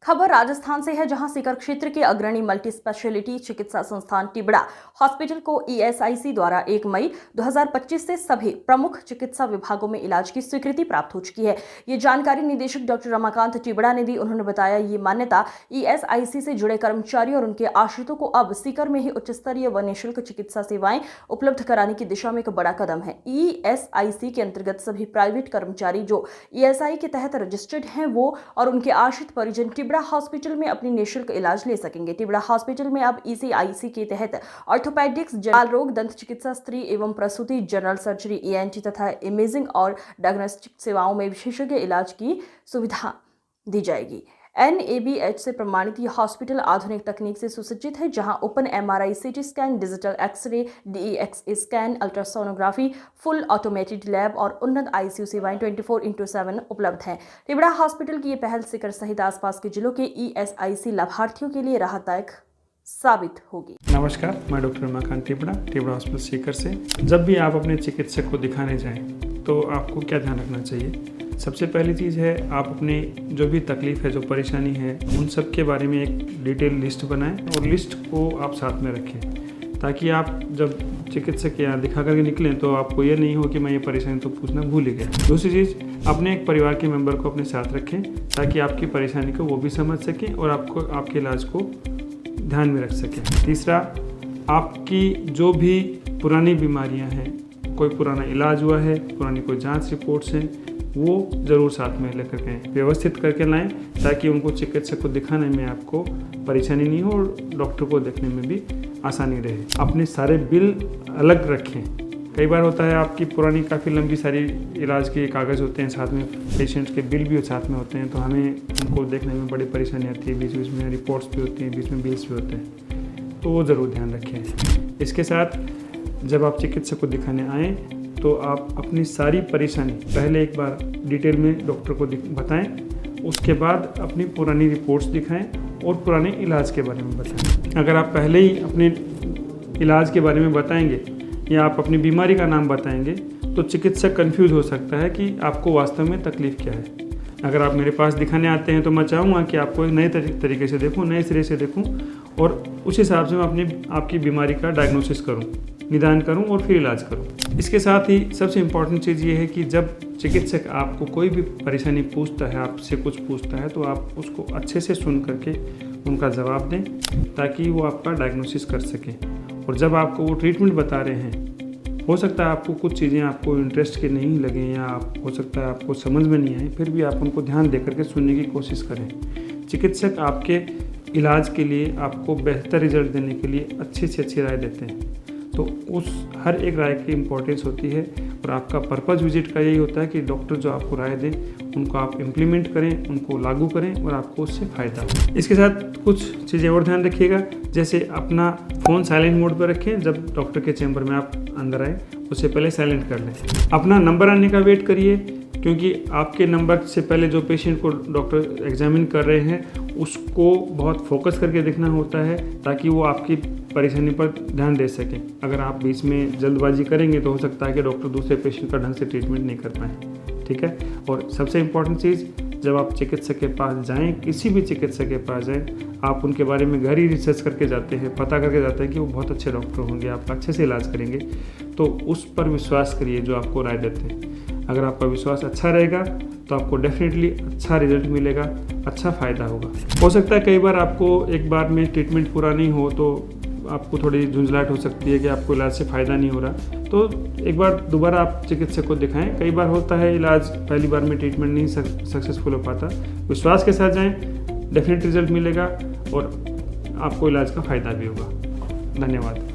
खबर राजस्थान से है, जहां सीकर क्षेत्र के अग्रणी मल्टी स्पेशलिटी चिकित्सा संस्थान टिबड़ा हॉस्पिटल को ईएसआईसी द्वारा 1 मई 2025 से सभी प्रमुख चिकित्सा विभागों में इलाज की स्वीकृति प्राप्त हो चुकी है। ये जानकारी निदेशक डॉक्टर रमाकांत टिबड़ा ने दी। उन्होंने बताया, ये मान्यता ईएसआईसी से जुड़े कर्मचारियों और उनके आश्रितों को अब सीकर में ही उच्च स्तरीय व निःशुल्क चिकित्सा सेवाएं उपलब्ध कराने की दिशा में एक बड़ा कदम है। ईएसआईसी के अंतर्गत सभी प्राइवेट कर्मचारी जो ईएसआई के तहत रजिस्टर्ड हैं वो और उनके आश्रित परिजन टिबड़ा हॉस्पिटल में अपनी निःशुल्क इलाज ले सकेंगे। टिबड़ा हॉस्पिटल में अब ईसीआईसी के तहत ऑर्थोपेडिक्स, जनरल रोग, दंत चिकित्सा, स्त्री एवं प्रसूति, जनरल सर्जरी, ईएनटी तथा इमेजिंग और डायग्नोस्टिक सेवाओं में विशेषज्ञ इलाज की सुविधा दी जाएगी। NABH से प्रमाणित यह हॉस्पिटल आधुनिक तकनीक से सुसज्जित है, जहां open MRI, CT scan, digital x-ray, DEXA scan, ultrasonography, full automated lab और उन्नत ICU सेवाएं 24/7 उपलब्ध हैं। टिबड़ा हॉस्पिटल की ये पहल सीकर सहित आसपास के जिलों के ESIC लाभार्थियों के लिए राहतदायक साबित होगी। नमस्कार, मैं डॉक्टर रमाकांत टिबड़ा हॉस्पिटल सीकर से। जब भी आप अपने चिकित्सक को दिखाने जाएं तो आपको क्या ध्यान रखना चाहिए? सबसे पहली चीज़ है, आप अपने जो भी तकलीफ़ है, जो परेशानी है, उन सब के बारे में एक डिटेल लिस्ट बनाएं और लिस्ट को आप साथ में रखें, ताकि आप जब चिकित्सक के यहाँ दिखा करके निकलें तो आपको ये नहीं हो कि मैं ये परेशानी तो पूछना भूल ही गया। दूसरी चीज़, अपने एक परिवार के मेंबर को अपने साथ रखें, ताकि आपकी परेशानी को वो भी समझ सकें और आपको आपके इलाज को ध्यान में रख सकें। तीसरा, आपकी जो भी पुरानी बीमारियाँ हैं, कोई पुराना इलाज हुआ है, पुरानी कोई जाँच रिपोर्ट्स हैं, वो ज़रूर साथ में लेकर के व्यवस्थित करके लाएं, ताकि उनको चिकित्सक को दिखाने में आपको परेशानी नहीं हो और डॉक्टर को देखने में भी आसानी रहे। अपने सारे बिल अलग रखें। कई बार होता है आपकी पुरानी काफ़ी लंबी सारी इलाज के कागज़ होते हैं, साथ में पेशेंट्स के बिल भी साथ में होते हैं, तो हमें उनको देखने में बड़ी परेशानी आती है। बीच बीच में रिपोर्ट्स भी होती हैं, बीच में बिल्स भी होते हैं, तो वो ज़रूर ध्यान रखें। इसके साथ जब आप चिकित्सक को दिखाने आएँ तो आप अपनी सारी परेशानी पहले एक बार डिटेल में डॉक्टर को बताएं, उसके बाद अपनी पुरानी रिपोर्ट्स दिखाएं और पुराने इलाज के बारे में बताएं। अगर आप पहले ही अपने इलाज के बारे में बताएंगे या आप अपनी बीमारी का नाम बताएंगे तो चिकित्सक कंफ्यूज हो सकता है कि आपको वास्तव में तकलीफ़ क्या है। अगर आप मेरे पास दिखाने आते हैं तो मैं चाहूँगा कि आपको एक नए तरीके से देखूँ, नए सिरे से देखूँ और उस हिसाब से मैं आपकी बीमारी का डायग्नोसिस करूँ, निदान करूं और फिर इलाज करूं। इसके साथ ही सबसे इम्पॉर्टेंट चीज़ ये है कि जब चिकित्सक आपको कोई भी परेशानी पूछता है, आपसे कुछ पूछता है, तो आप उसको अच्छे से सुन करके उनका जवाब दें, ताकि वो आपका डायग्नोसिस कर सकें। और जब आपको वो ट्रीटमेंट बता रहे हैं, हो सकता है आपको कुछ चीज़ें आपको इंटरेस्ट के नहीं लगें या हो सकता है आपको समझ में नहीं आए, फिर भी आप उनको ध्यान दे करके सुनने की कोशिश करें। चिकित्सक आपके इलाज के लिए, आपको बेहतर रिजल्ट देने के लिए अच्छी से अच्छी राय देते हैं, तो उस हर एक राय की इम्पोर्टेंस होती है। और आपका पर्पज़ विजिट का यही होता है कि डॉक्टर जो आपको राय दें उनको आप इम्प्लीमेंट करें, उनको लागू करें और आपको उससे फ़ायदा हो। इसके साथ कुछ चीज़ें और ध्यान रखिएगा, जैसे अपना फ़ोन साइलेंट मोड पर रखें। जब डॉक्टर के चैम्बर में आप अंदर आएँ उससे पहले साइलेंट कर लें। अपना नंबर आने का वेट करिए, क्योंकि आपके नंबर से पहले जो पेशेंट को डॉक्टर एग्जामिन कर रहे हैं उसको बहुत फोकस करके देखना होता है, ताकि वो आपकी परेशानी पर ध्यान दे सकें। अगर आप बीच में जल्दबाजी करेंगे तो हो सकता है कि डॉक्टर दूसरे पेशेंट का ढंग से ट्रीटमेंट नहीं कर पाएँ। ठीक है। और सबसे इम्पॉर्टेंट चीज़, जब आप चिकित्सक के पास जाएं, किसी भी चिकित्सक के पास जाएं, आप उनके बारे में गहरी रिसर्च करके जाते हैं, पता करके जाते हैं कि वो बहुत अच्छे डॉक्टर होंगे, आपका अच्छे से इलाज करेंगे, तो उस पर विश्वास करिए जो आपको राय देते हैं। अगर आपका विश्वास अच्छा रहेगा तो आपको डेफिनेटली अच्छा रिजल्ट मिलेगा, अच्छा फ़ायदा होगा। हो सकता है कई बार आपको एक बार में ट्रीटमेंट पूरा नहीं हो तो आपको थोड़ी झुंझलाहट हो सकती है कि आपको इलाज से फ़ायदा नहीं हो रहा, तो एक बार दोबारा आप चिकित्सक को दिखाएं। कई बार होता है इलाज पहली बार में ट्रीटमेंट नहीं सक्सेसफुल हो पाता। विश्वास के साथ जाएं, डेफिनेट रिजल्ट मिलेगा और आपको इलाज का फ़ायदा भी होगा। धन्यवाद।